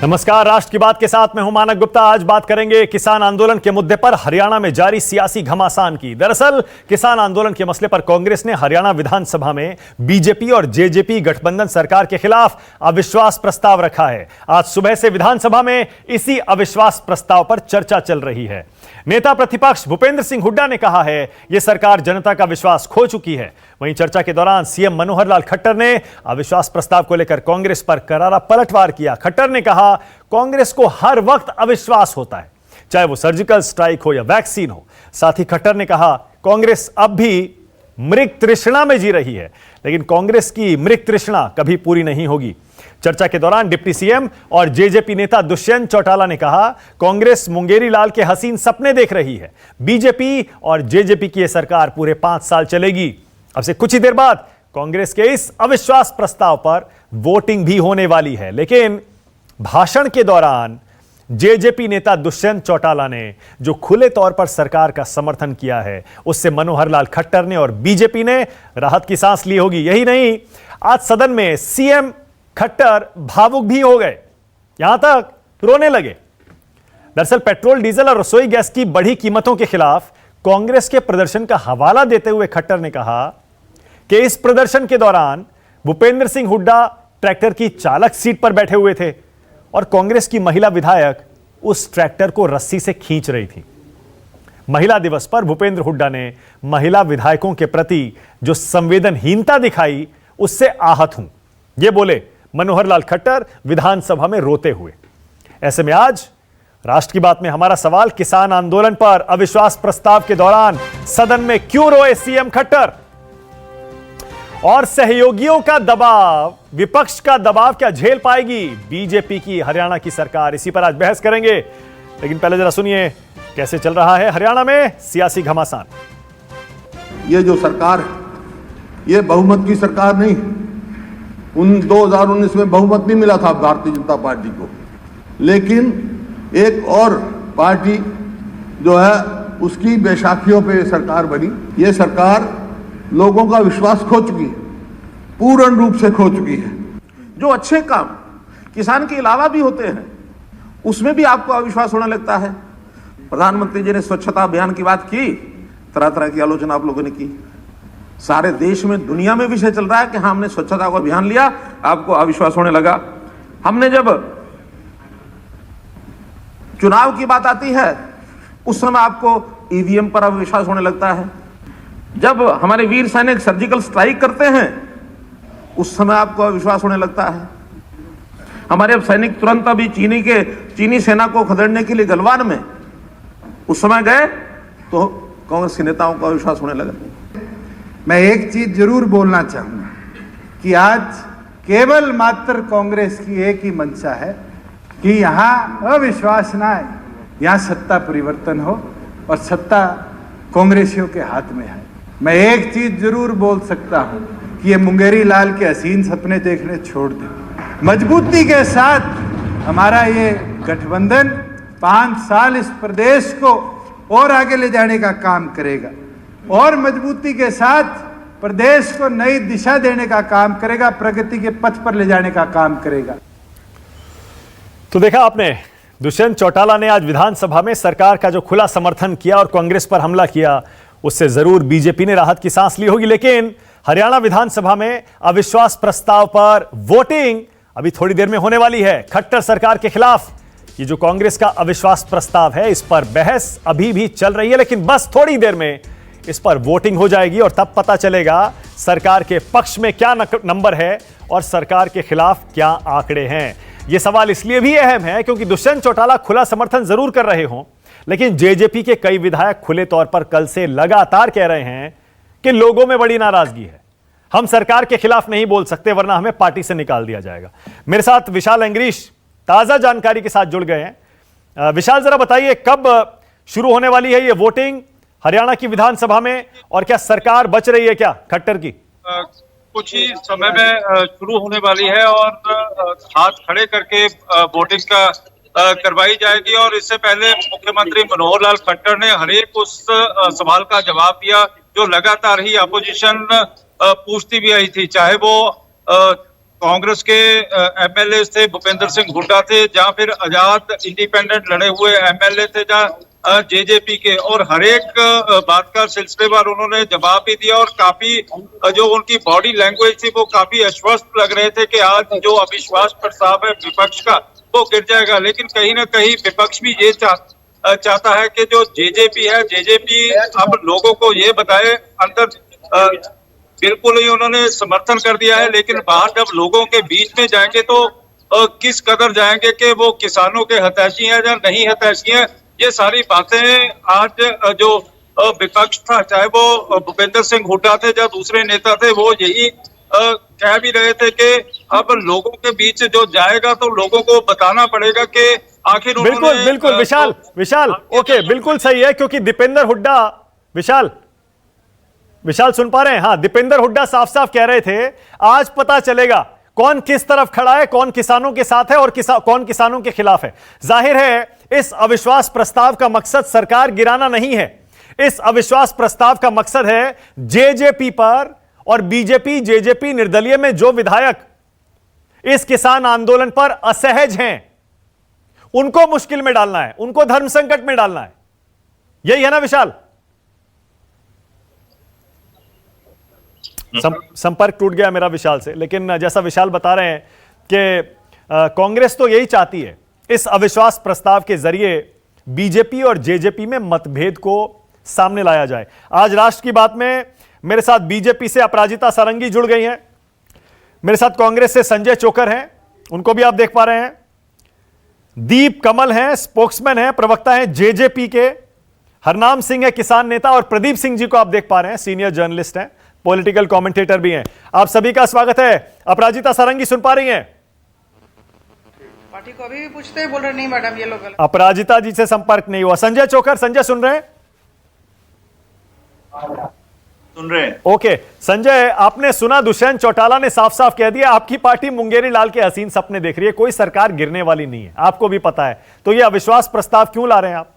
नमस्कार, राष्ट्र की बात के साथ मैं हूं मानक गुप्ता। आज बात करेंगे किसान आंदोलन के मुद्दे पर हरियाणा में जारी सियासी घमासान की। दरअसल किसान आंदोलन के मसले पर कांग्रेस ने हरियाणा विधानसभा में बीजेपी और जेजेपी गठबंधन सरकार के खिलाफ अविश्वास प्रस्ताव रखा है। आज सुबह से विधानसभा में इसी अविश्वास प्रस्ताव पर चर्चा चल रही है। नेता प्रतिपक्ष भूपेंद्र सिंह हुड्डा ने कहा है यह सरकार जनता का विश्वास खो चुकी है। वहीं चर्चा के दौरान सीएम मनोहर लाल खट्टर ने अविश्वास प्रस्ताव को लेकर कांग्रेस पर करारा पलटवार किया। खट्टर ने कहा कांग्रेस को हर वक्त अविश्वास होता है, चाहे वो सर्जिकल स्ट्राइक हो या वैक्सीन हो। साथ ही खट्टर ने कहा कांग्रेस अब भी मृग तृष्णा में जी रही है, लेकिन कांग्रेस की मृग तृष्णा कभी पूरी नहीं होगी। चर्चा के दौरान डिप्टी सीएम और जेजेपी नेता दुष्यंत चौटाला ने कहा कांग्रेस मुंगेरी लाल के हसीन सपने देख रही है। बीजेपी और जेजेपी की यह सरकार पूरे 5 साल चलेगी। अब से कुछ ही देर बाद कांग्रेस के इस अविश्वास प्रस्ताव पर वोटिंग भी होने वाली है, लेकिन भाषण के दौरान जेजेपी नेता दुष्यंत चौटाला ने जो खुले तौर पर सरकार का समर्थन किया है, उससे मनोहर लाल खट्टर ने और बीजेपी ने राहत की सांस ली होगी। यही नहीं, आज सदन में सीएम खट्टर भावुक भी हो गए, यहां तक रोने लगे। दरअसल पेट्रोल, डीजल और रसोई गैस की बढ़ी कीमतों के खिलाफ कांग्रेस के प्रदर्शन का हवाला देते हुए खट्टर ने कहा कि इस प्रदर्शन के दौरान भूपेंद्र सिंह हुड्डा ट्रैक्टर की चालक सीट पर बैठे हुए थे और कांग्रेस की महिला विधायक उस ट्रैक्टर को रस्सी से खींच रही थी। महिला दिवस पर भूपेंद्र हुड्डा ने महिला विधायकों के प्रति जो संवेदनहीनता दिखाई, उससे आहत हूं, ये बोले मनोहर लाल खट्टर विधानसभा में रोते हुए। ऐसे में आज राष्ट्र की बात में हमारा सवाल, किसान आंदोलन पर अविश्वास प्रस्ताव के दौरान सदन में क्यों रोए सीएम खट्टर? और सहयोगियों का दबाव, विपक्ष का दबाव क्या झेल पाएगी बीजेपी की हरियाणा की सरकार? इसी पर आज बहस करेंगे, लेकिन पहले जरा सुनिए कैसे चल रहा है हरियाणा में सियासी घमासान। ये जो सरकार है, ये बहुमत की सरकार नहीं। 2019 में बहुमत नहीं मिला था भारतीय जनता पार्टी को, लेकिन एक और पार्टी जो है उसकी बैसाखियों पे सरकार बनी। ये सरकार लोगों का विश्वास खो चुकी है, पूर्ण रूप से खो चुकी है। जो अच्छे काम किसान के अलावा भी होते हैं, उसमें भी आपको अविश्वास होने लगता है। प्रधानमंत्री जी ने स्वच्छता अभियान की बात की, तरह तरह की आलोचना आप लोगों ने की। सारे देश में, दुनिया में विषय चल रहा है कि हाँ, हमने स्वच्छता को अभियान लिया, आपको अविश्वास होने लगा। हमने जब चुनाव की बात आती है, उस समय आपको ईवीएम पर अविश्वास होने लगता है। जब हमारे वीर सैनिक सर्जिकल स्ट्राइक करते हैं, उस समय आपको अविश्वास होने लगता है। हमारे सैनिक तुरंत अभी चीनी सेना को खदेड़ने के लिए गलवान में उस समय गए, तो कांग्रेस के नेताओं को अविश्वास होने लगा। मैं एक चीज जरूर बोलना चाहूंगा कि आज केवल मात्र कांग्रेस की एक ही मंशा है कि यहां अविश्वास ना आए, यहां सत्ता परिवर्तन हो, और सत्ता कांग्रेसियों के हाथ में है। मैं एक चीज जरूर बोल सकता हूं कि ये मुंगेरी लाल के हसीन सपने देखने छोड़ दें। मजबूती के साथ हमारा ये गठबंधन 5 साल इस प्रदेश को और आगे ले जाने का काम करेगा, और मजबूती के साथ प्रदेश को नई दिशा देने का काम करेगा, प्रगति के पथ पर ले जाने का काम करेगा। तो देखा आपने, दुष्यंत चौटाला ने आज विधानसभा में सरकार का जो खुला समर्थन किया और कांग्रेस पर हमला किया, उससे जरूर बीजेपी ने राहत की सांस ली होगी। लेकिन हरियाणा विधानसभा में अविश्वास प्रस्ताव पर वोटिंग अभी थोड़ी देर में होने वाली है। खट्टर सरकार के खिलाफ ये जो कांग्रेस का अविश्वास प्रस्ताव है, इस पर बहस अभी भी चल रही है, लेकिन बस थोड़ी देर में इस पर वोटिंग हो जाएगी और तब पता चलेगा सरकार के पक्ष में क्या नंबर है और सरकार के खिलाफ क्या आंकड़े हैं। यह सवाल इसलिए भी अहम है क्योंकि दुष्यंत चौटाला खुला समर्थन जरूर कर रहे हों, लेकिन जेजेपी के कई विधायक खुले तौर पर कल से लगातार कह रहे हैं कि लोगों में बड़ी नाराजगी है, हम सरकार के खिलाफ नहीं बोल सकते वरना हमें पार्टी से निकाल दिया जाएगा। मेरे साथ विशाल अंग्रीश ताजा जानकारी के साथ जुड़ गए हैं। विशाल, जरा बताइए कब शुरू होने वाली है ये वोटिंग हरियाणा की विधानसभा में, और क्या सरकार बच रही है क्या खट्टर की? कुछ ही समय में शुरू होने वाली है और हाथ खड़े करके वोटिंग का करवाई जाएगी। और इससे पहले मुख्यमंत्री मनोहर लाल खट्टर ने हर एक उस सवाल का जवाब दिया जो लगातार ही अपोजिशन पूछती भी आई थी, चाहे वो कांग्रेस के एमएलए थे, भूपेंद्र सिंह हुड्डा थे, जहां फिर आजाद इंडिपेंडेंट लड़े हुए एमएलए थे, जहां जेजेपी के, और हर एक बात का सिलसिलेवार उन्होंने जवाब भी दिया। और काफी जो उनकी बॉडी लैंग्वेज थी वो काफी आश्वस्त लग रहे थे कि आज जो अविश्वास प्रस्ताव है विपक्ष का वो गिर जाएगा। लेकिन कहीं ना कहीं विपक्ष भी ये चाहता है कि जो जेजेपी है, जेजेपी अब लोगों को ये बताए, अंदर बिल्कुल ही उन्होंने समर्थन कर दिया है, लेकिन बाहर जब लोगों के बीच में जाएंगे तो किस कदर जाएंगे कि वो किसानों के हितैषी हैं या नहीं हितैषी हैं, ये सारी बातें आज जो विपक्ष था, चाहे वो भूपेंद्र सिंह हुड्डा थे या दूसरे नेता थे, वो यही कह भी रहे थे कि अब लोगों के बीच जो जाएगा तो लोगों को बताना पड़ेगा कि आखिर बिल्कुल बिल्कुल विशाल ओके, बिल्कुल सही है, क्योंकि दीपेंद्र हुड्डा, विशाल सुन पा रहे हैं? हाँ, दीपेंद्र हुड्डा साफ साफ कह रहे थे आज पता चलेगा कौन किस तरफ खड़ा है, कौन किसानों के साथ है और कौन किसानों के खिलाफ है। जाहिर है इस अविश्वास प्रस्ताव का मकसद सरकार गिराना नहीं है, इस अविश्वास प्रस्ताव का मकसद है जेजेपी पर और बीजेपी जेजेपी निर्दलीय में जो विधायक इस किसान आंदोलन पर असहज हैं उनको मुश्किल में डालना है, उनको धर्म संकट में डालना है। यही है ना विशाल? संपर्क टूट गया मेरा विशाल से, लेकिन जैसा विशाल बता रहे हैं कि कांग्रेस तो यही चाहती है इस अविश्वास प्रस्ताव के जरिए बीजेपी और जेजेपी में मतभेद को सामने लाया जाए। आज राष्ट्र की बात में मेरे साथ बीजेपी से अपराजिता सारंगी जुड़ गई हैं, मेरे साथ कांग्रेस से संजय चोकर हैं, उनको भी आप देख पा रहे हैं, दीप कमल हैं, स्पोक्समैन हैं, प्रवक्ता हैं जेजेपी के, हरनाम सिंह है किसान नेता, और प्रदीप सिंह जी को आप देख पा रहे हैं सीनियर जर्नलिस्ट हैं, पॉलिटिकल कमेंटेटर भी हैं। आप सभी का स्वागत है। अपराजिता सारंगी सुन पा रही हैं? पार्टी को अभी भी पूछते हैं, बोल रहे नहीं मैडम ये लोग। अपराजिता जी से संपर्क नहीं हुआ। संजय चोकर, संजय सुन रहे हैं? सुन रहे हैं। ओके संजय, आपने सुना दुष्यंत चौटाला ने साफ साफ कह दिया आपकी पार्टी मुंगेरी लाल के हसीन सपने देख रही है, कोई सरकार गिरने वाली नहीं है, आपको भी पता है, तो ये अविश्वास प्रस्ताव क्यों ला रहे हैं आप?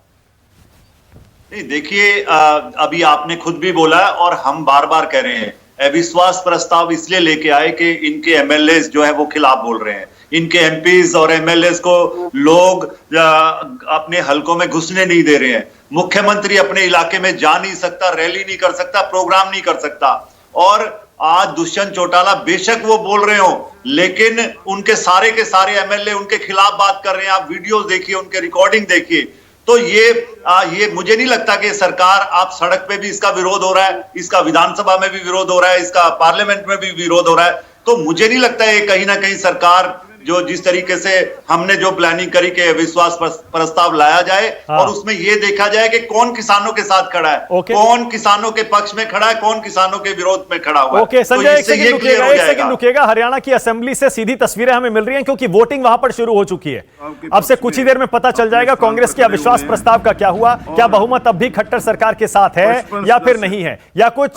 नहीं देखिए, अभी आपने खुद भी बोला और हम बार बार कह रहे हैं, अविश्वास प्रस्ताव इसलिए लेके आए कि इनके एमएलए जो है वो खिलाफ बोल रहे हैं, इनके एमपीज और एमएलए को लोग अपने हलकों में घुसने नहीं दे रहे हैं, मुख्यमंत्री अपने इलाके में जा नहीं सकता, रैली नहीं कर सकता, प्रोग्राम नहीं कर सकता। और आज दुष्यंत चौटाला बेशक वो बोल रहे हो, लेकिन उनके सारे के सारे एमएलए उनके खिलाफ बात कर रहे हैं। आप वीडियोस देखिए, उनके रिकॉर्डिंग देखिए, तो ये मुझे नहीं लगता कि सरकार, आप सड़क पे भी इसका विरोध हो रहा है, इसका विधानसभा में भी विरोध हो रहा है, इसका पार्लियामेंट में भी विरोध हो रहा है, तो मुझे नहीं लगता है कहीं ना कहीं सरकार जो जिस तरीके से हमने जो प्लानिंग करी कि विश्वास प्रस्ताव लाया जाए और उसमें यह देखा जाए कि कौन किसानों के साथ खड़ा है, कौन किसानों के पक्ष में खड़ा है, कौन किसानों के विरोध में खड़ा हुआ है। ओके संजय, एक सेकंड रुकिएगा। हरियाणा की असेंबली से सीधी तस्वीरें हमें मिल रही हैं क्योंकि वोटिंग वहां पर शुरू हो चुकी है। अब से कुछ ही देर में पता चल जाएगा कांग्रेस के अविश्वास प्रस्ताव का क्या हुआ, क्या बहुमत अब भी खट्टर सरकार के साथ है या फिर नहीं है, या कुछ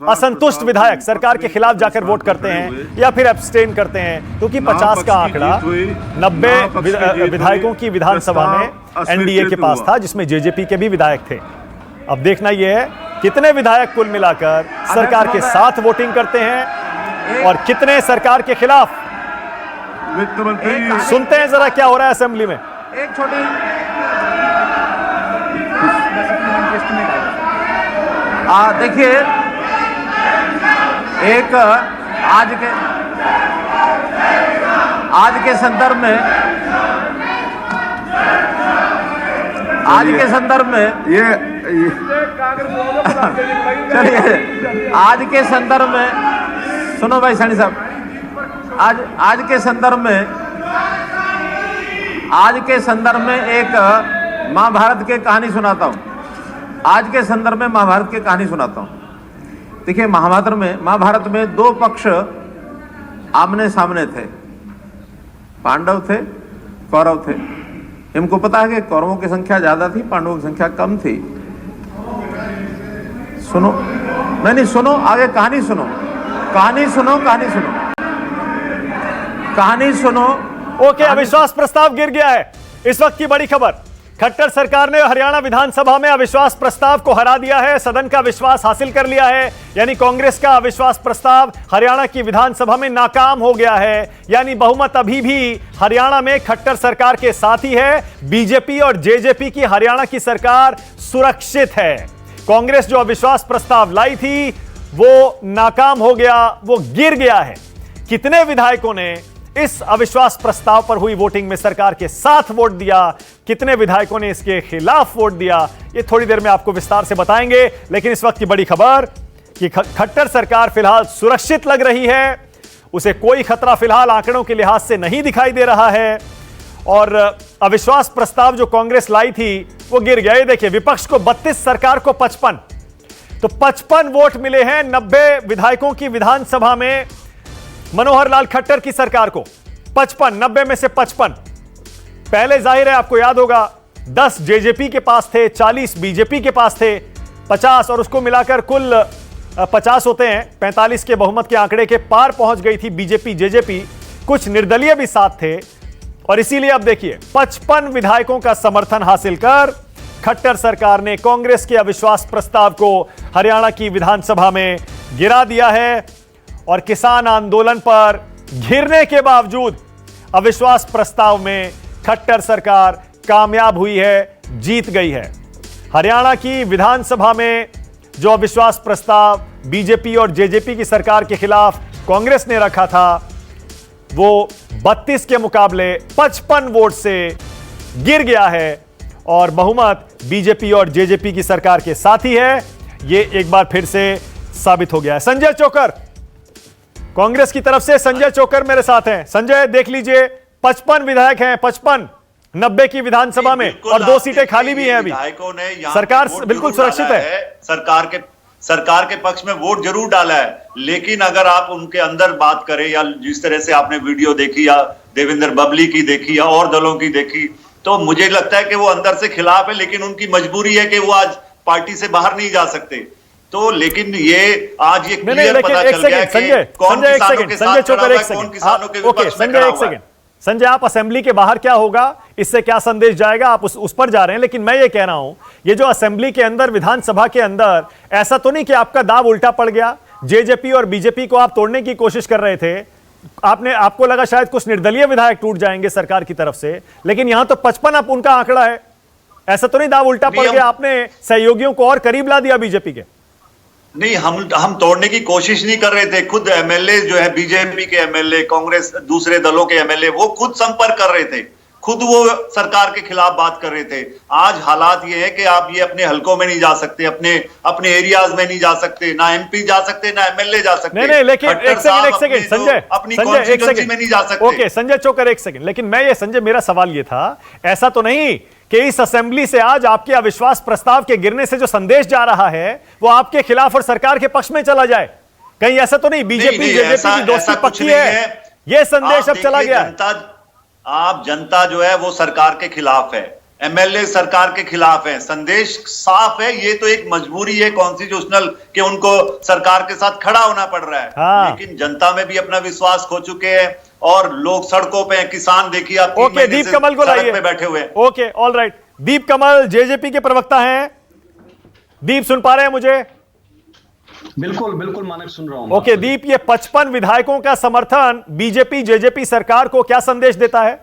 असंतुष्ट विधायक सरकार के खिलाफ जाकर वोट करते हैं या फिर एब्सटेन करते हैं, क्योंकि 50 का आंकड़ा 90 विधायकों की विधानसभा में एनडीए के पास था, जिसमें जेजेपी के भी विधायक थे। अब देखना यह है कितने विधायक कुल मिलाकर सरकार के साथ वोटिंग करते हैं और कितने सरकार के खिलाफ। सुनते हैं जरा क्या हो रहा है असेंबली में। एक छोटी देखिए, एक आज के संदर्भ में चलिए, आज के संदर्भ में सुनो भाई सैनी साहब, आज के संदर्भ में एक महाभारत की कहानी सुनाता हूं। आज के संदर्भ में महाभारत की कहानी सुनाता हूं। देखिए, महाभारत में दो पक्ष आमने सामने थे, पांडव थे, कौरव थे। इनको पता है कि कौरवों की संख्या ज्यादा थी, पांडवों की संख्या कम थी। सुनो, नहीं सुनो, आगे कहानी सुनो। ओके, अविश्वास प्रस्ताव गिर गया है। इस वक्त की बड़ी खबर, खट्टर सरकार ने हरियाणा विधानसभा में अविश्वास प्रस्ताव को हरा दिया है, सदन का विश्वास हासिल कर लिया है। यानी कांग्रेस का अविश्वास प्रस्ताव हरियाणा की विधानसभा में नाकाम हो गया है। यानी बहुमत अभी भी हरियाणा में खट्टर सरकार के साथ ही है। बीजेपी और जेजेपी की हरियाणा की सरकार सुरक्षित है। कांग्रेस जो अविश्वास प्रस्ताव लाई थी वो नाकाम हो गया, वो गिर गया है। कितने विधायकों ने इस अविश्वास प्रस्ताव पर हुई वोटिंग में सरकार के साथ वोट दिया, कितने विधायकों ने इसके खिलाफ वोट दिया, ये थोड़ी देर में आपको विस्तार से बताएंगे। लेकिन इस वक्त की बड़ी खबर कि खट्टर सरकार फिलहाल सुरक्षित लग रही है, उसे कोई खतरा फिलहाल आंकड़ों के लिहाज से नहीं दिखाई दे रहा है। और अविश्वास प्रस्ताव जो कांग्रेस लाई थी वो गिर गया। ये देखिए, विपक्ष को 32, सरकार को 55, तो 55 वोट मिले हैं 90 विधायकों की विधानसभा में मनोहर लाल खट्टर की सरकार को। 55, 90 में से 55। पहले जाहिर है आपको याद होगा 10 जेजेपी के पास थे, 40 बीजेपी के पास थे, 50 और उसको मिलाकर कुल 50 होते हैं। 45 के बहुमत के आंकड़े के पार पहुंच गई थी बीजेपी जेजेपी, कुछ निर्दलीय भी साथ थे। और इसीलिए अब देखिए 55 विधायकों का समर्थन हासिल कर खट्टर सरकार ने कांग्रेस के अविश्वास प्रस्ताव को हरियाणा की विधानसभा में गिरा दिया है। और किसान आंदोलन पर घिरने के बावजूद अविश्वास प्रस्ताव में खट्टर सरकार कामयाब हुई है, जीत गई है। हरियाणा की विधानसभा में जो अविश्वास प्रस्ताव बीजेपी और जेजेपी की सरकार के खिलाफ कांग्रेस ने रखा था वो 32 के मुकाबले 55 वोट से गिर गया है और बहुमत बीजेपी और जेजेपी की सरकार के साथ ही है। यह एक बार फिर से साबित हो गया है। संजय चोकर कांग्रेस की तरफ से, संजय चोकर मेरे साथ हैं। संजय, देख लीजिए 55 विधायक हैं, 55 90 की विधानसभा में और 2 सीटें खाली भी हैं। अभी सरकार बिल्कुल सुरक्षित है। सरकार के पक्ष में वोट जरूर डाला है, लेकिन अगर आप उनके अंदर बात करें या जिस तरह से आपने वीडियो देखी या देवेंद्र बबली की देखी या और दलों की देखी, तो मुझे लगता है कि वो अंदर से खिलाफ है, लेकिन उनकी मजबूरी है कि वो आज पार्टी से बाहर नहीं जा सकते। तो लेकिन ये आज ये क्लियर पता चल गया कि कौन किसानों के साथ खड़ा हुआ है, कौन किसानों के विपक्ष में खड़ा हुआ है। संजय, आप असेंबली के बाहर क्या होगा, इससे क्या संदेश जाएगा, आप उस पर जा रहे हैं। लेकिन मैं ये कह रहा हूं, ये जो असेंबली के अंदर, विधानसभा के अंदर, ऐसा तो नहीं कि आपका दाव उल्टा पड़ गया। जेजेपी और बीजेपी को आप तोड़ने की कोशिश कर रहे थे, आपको लगा शायद कुछ निर्दलीय विधायक टूट जाएंगे सरकार की तरफ से, लेकिन यहां तो 55 अब उनका आंकड़ा है। ऐसा तो नहीं दाव उल्टा पड़ गया, आपने सहयोगियों को और करीब ला दिया बीजेपी के? नहीं, हम तोड़ने की कोशिश नहीं कर रहे थे। खुद एमएलए जो है, बीजेपी के एमएलए, कांग्रेस दूसरे दलों के एमएलए, वो खुद संपर्क कर रहे थे, खुद वो सरकार के खिलाफ बात कर रहे थे। आज हालात ये है कि आप ये अपने हलकों में नहीं जा सकते, अपने एरियाज में नहीं जा सकते, ना एमपी जा सकते, ना एमएलए जा सकते। नहीं, लेकिन एक सेकंड संजय, अपनी कॉन्स्टिट्यूएंसी में नहीं जा सकते। ओके संजय चोकर, एक सेकंड। लेकिन मैं ये, संजय, मेरा सवाल ये था, ऐसा तो नहीं कि इस असेंबली से आज आपके अविश्वास प्रस्ताव के गिरने से जो संदेश जा रहा है वो आपके खिलाफ और सरकार के पक्ष में चला जाए? कहीं ऐसा तो नहीं बीजेपी जेजेपी की दोस्ती पक्की है, ये संदेश अब चला गया? जनता जो है वो सरकार के खिलाफ है, एमएलए सरकार के खिलाफ है, संदेश साफ है। ये तो एक मजबूरी है कॉन्स्टिट्यूशनल कि उनको सरकार के साथ खड़ा होना पड़ रहा है। लेकिन जनता में भी अपना विश्वास खो चुके हैं और लोग सड़कों पे हैं। किसान देखिए आप, ओके, दीप कमल को लाइए, बैठे हुए हैं। Okay, all right. Deep Kamal JJP के प्रवक्ता हैं। दीप, सुन पा रहे हैं मुझे? बिल्कुल मानक, सुन रहा हूं। ओके दीप, ये 55 विधायकों का समर्थन बीजेपी जेजेपी सरकार को क्या संदेश देता है?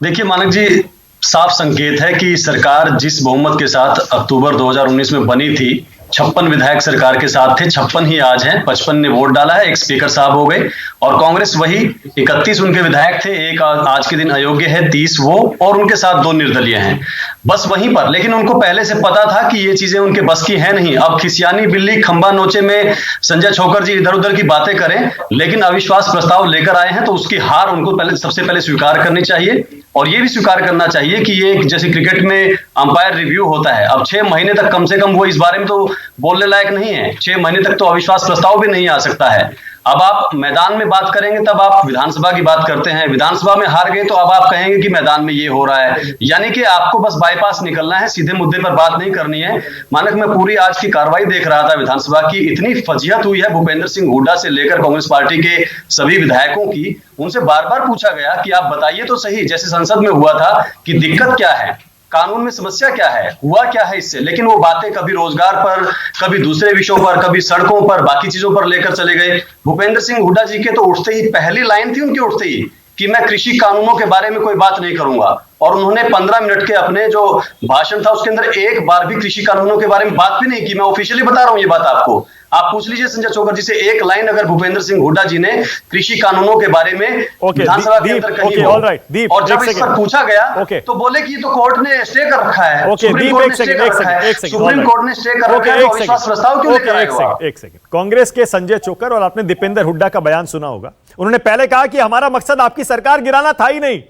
देखिए मानक जी, साफ संकेत है कि सरकार जिस बहुमत के साथ अक्टूबर 2019 में बनी थी, 56 विधायक सरकार के साथ थे, 56 ही आज हैं, 55 ने वोट डाला है, एक स्पीकर साहब हो गए और कांग्रेस वही 31 उनके विधायक थे, एक आज के दिन अयोग्य है, 30 वो और उनके साथ 2 निर्दलीय हैं, बस वहीं पर। लेकिन उनको पहले से पता था कि ये चीजें उनके बस की है नहीं। अब खिसियानी बिल्ली खंबा नोचे में संजय चोकर जी इधर उधर की बातें करें, लेकिन अविश्वास प्रस्ताव लेकर आए हैं तो उसकी हार उनको सबसे पहले स्वीकार करनी चाहिए और ये भी स्वीकार करना चाहिए कि ये जैसे क्रिकेट में अंपायर रिव्यू होता है, अब 6 महीने तक कम से कम वो इस बारे में तो बोलने लायक नहीं है। 6 महीने तक तो अविश्वास प्रस्ताव भी नहीं आ सकता है। अब आप मैदान में बात करेंगे तब आप विधानसभा की बात करते हैं, विधानसभा में हार गए तो अब आप कहेंगे कि मैदान में ये हो रहा है। यानी कि आपको बस बाईपास निकलना है, सीधे मुद्दे पर बात नहीं करनी है। मानक मैं पूरी आज की कार्रवाई देख रहा था विधानसभा की, इतनी फजीहत हुई है भूपेंद्र सिंह हुड्डा से लेकर कांग्रेस पार्टी के सभी विधायकों की। उनसे बार बार पूछा गया कि आप बताइए तो सही, जैसे संसद में हुआ था, कि दिक्कत क्या है, कानून में समस्या क्या है, हुआ क्या है इससे। लेकिन वो बातें कभी रोजगार पर, कभी दूसरे विषयों पर, कभी सड़कों पर, बाकी चीजों पर लेकर चले गए। भूपेंद्र सिंह हुड्डा जी के तो उठते ही पहली लाइन थी उनके उठते ही कि मैं कृषि कानूनों के बारे में कोई बात नहीं करूंगा। और उन्होंने 15 मिनट के अपने जो भाषण था उसके अंदर एक बार भी कृषि कानूनों के बारे में बात भी नहीं की। मैं ऑफिशियली बता रहा हूं ये बात आपको, आप पूछ लीजिए संजय चोकर जी से, एक लाइन अगर भूपेंद्र सिंह हुड्डा जी ने कृषि कानूनों के बारे में विधानसभा के अंदर कही हो। और जब इस पर पूछा गया तो बोले कि तो कोर्ट ने स्टे कर रखा है, सुप्रीम कोर्ट ने स्टे कर रखा है, सुप्रीम कोर्ट ने स्टे कर रखा है, तो अविश्वास प्रस्ताव क्यों लेकर आएगा? एक सेकंड, कांग्रेस के संजय चोकर और आपने दीपेंद्र हुड्डा का बयान सुना होगा। उन्होंने पहले कहा कि हमारा मकसद आपकी सरकार गिराना था ही नहीं,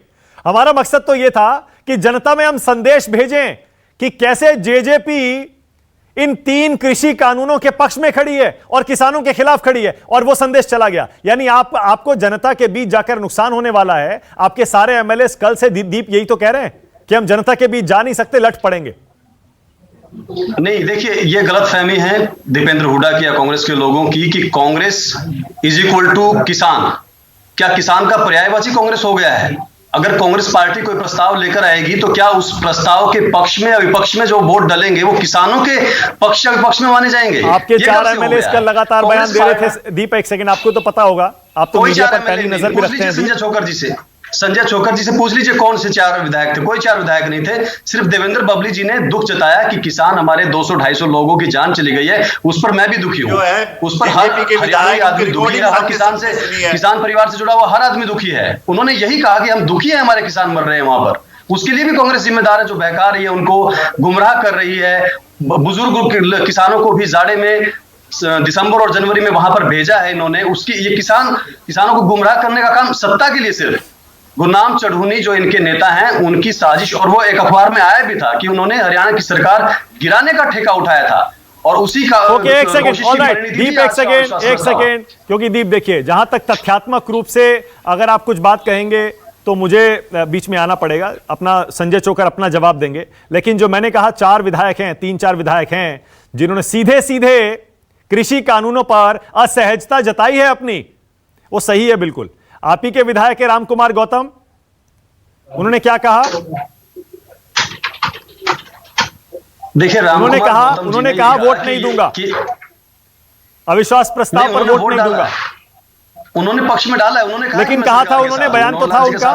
हमारा मकसद तो यह था कि जनता में हम संदेश भेजें कि कैसे जेजेपी इन 3 कृषि कानूनों के पक्ष में खड़ी है और किसानों के खिलाफ खड़ी है, और वो संदेश चला गया। यानी आपको जनता के बीच जाकर नुकसान होने वाला है। आपके सारे एमएलए कल से दीप यही तो कह रहे हैं कि हम जनता के बीच जा नहीं सकते, लट पड़ेंगे। नहीं, देखिए ये गलतफहमी है दीपेंद्र हुड्डा की या कांग्रेस के लोगों की कि कांग्रेस इज इक्वल टू किसान। क्या किसान का पर्यायवाची कांग्रेस हो गया है? अगर कांग्रेस पार्टी कोई प्रस्ताव लेकर आएगी तो क्या उस प्रस्ताव के पक्ष में या विपक्ष में जो वोट डलेंगे वो किसानों के पक्ष या विपक्ष में माने जाएंगे? आपके 4 एमएलए इसका लगातार बयान दे रहे थे। दीप एक सेकंड, आपको तो पता होगा, आप तो मीडिया पर पहली नजर भी रखते हैं। संजय चोकर जी से पूछ लीजिए कौन से 4 विधायक थे? कोई 4 विधायक नहीं थे। सिर्फ देवेंद्र बबली जी ने दुख जताया कि किसान हमारे 200-250 लोगों की जान चली गई है, उस पर मैं भी दुखी हूं। उस पर हर आदमी दुखी है, हर किसान परिवार से जुड़ा हुआ हर आदमी दुखी है। उन्होंने यही कहा कि हम दुखी है, हमारे किसान मर रहे हैं वहां पर। उसके लिए भी कांग्रेस जिम्मेदार है, जो बहका रही है, उनको गुमराह कर रही है। बुजुर्ग किसानों को भी जाड़े में दिसंबर और जनवरी में वहां पर भेजा है इन्होंने। उसकी ये किसानों को गुमराह करने का काम सत्ता के लिए सिर्फ गुरनाम चढ़ूनी जो इनके नेता हैं उनकी साजिश, और वो एक अखबार में आया भी था कि उन्होंने हरियाणा की सरकार गिराने का ठेका उठाया था और उसी का एक सेकंड, ऑलराइट दीप, एक सेकंड, क्योंकि दीप देखिए, जहां तक तथ्यात्मक रूप से अगर आप कुछ बात कहेंगे तो मुझे बीच में आना पड़ेगा। अपना संजय चोकर अपना जवाब देंगे, लेकिन जो मैंने कहा 4 विधायक हैं, 3-4 विधायक हैं जिन्होंने सीधे सीधे कृषि कानूनों पर असहजता जताई है अपनी, वो सही है बिल्कुल। आप ही के विधायक है राम कुमार गौतम, उन्होंने क्या कहा? देखिए उन्होंने कहा वोट नहीं दूंगा, अविश्वास प्रस्ताव पर वोट नहीं दूंगा। उन्होंने पक्ष में डाला है, उन्होंने कहा, लेकिन कहा था उन्होंने, बयान तो था उनका,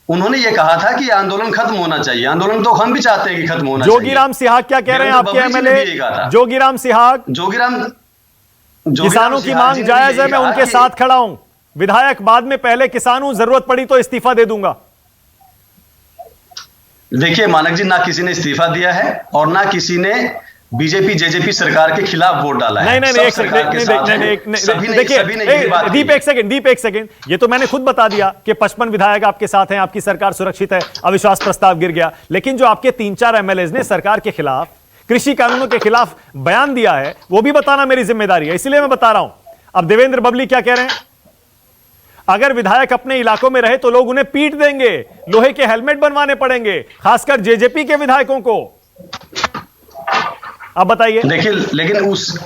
उन्होंने ये कहा था कि आंदोलन खत्म होना चाहिए। आंदोलन तो हम भी चाहते हैं कि खत्म होना चाहिए। जोगीराम सिहाग क्या कह रहे हैं आपके एमएलए? जोगीराम सिहाग, किसानों की मांग जायज है, मैं उनके साथ खड़ा हूं, विधायक बाद में, पहले किसान हूं, जरूरत पड़ी तो इस्तीफा दे दूंगा। देखिए मानक जी, ना किसी ने इस्तीफा दिया है और ना किसी ने बीजेपी जेजेपी सरकार के खिलाफ वोट डाला है। नहीं, एक सेकंड, देखिए दीप एक सेकंड, ये तो मैंने खुद बता दिया कि 55 विधायक आपके साथ हैं, आपकी सरकार सुरक्षित है, अविश्वास प्रस्ताव गिर गया। लेकिन जो आपके 3-4 एमएलए ने सरकार के खिलाफ, कृषि कानूनों के खिलाफ बयान दिया है, वो भी बताना मेरी जिम्मेदारी है, इसलिए मैं बता रहा हूं। अब देवेंद्र बबली क्या कह रहे हैं? अगर विधायक अपने इलाकों में रहे तो लोग उन्हें पीट देंगे, लोहे के हेलमेट बनवाने पड़ेंगे, खासकर जेजेपी के विधायकों को। अब बताइए। देखिए, लेकिन